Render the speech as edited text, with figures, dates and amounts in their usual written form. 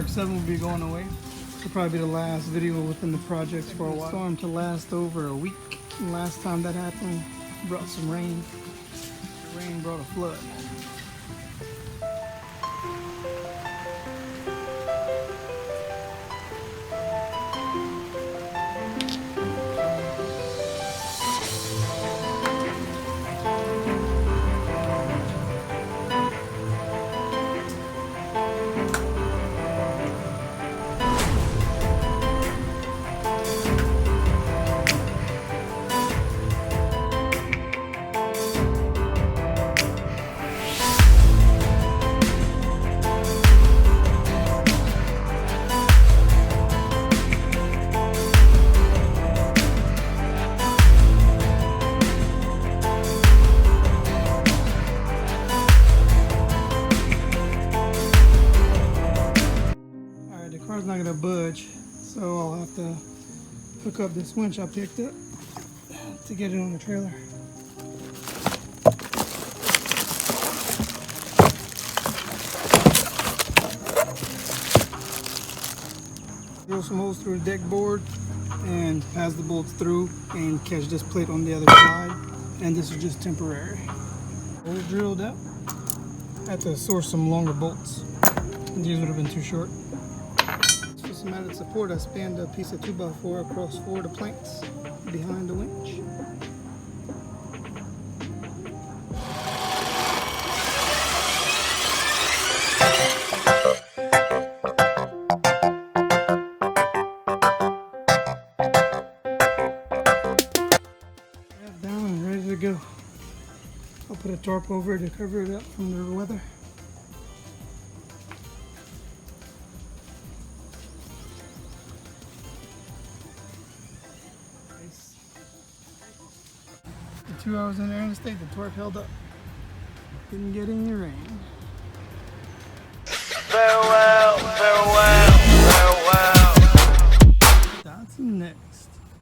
RX-7 will be going away. This will probably be the last video within the projects for a while. Storm to last over a week. Last time that happened, brought some rain. The rain brought a flood. Car's not gonna budge, so I'll have to hook up this winch I picked up to get it on the trailer. Drill some holes through the deck board and pass the bolts through and catch this plate on the other side, and this is just temporary. Holes drilled up. I had to source some longer bolts. These would have been too short. For some added support, I spanned a piece of 2x4 across 4 of the planks behind the winch. Down and ready to go. I'll put a tarp over it to cover it up from the weather. The 2 hours in the interstate, the torque held up. Didn't get any rain.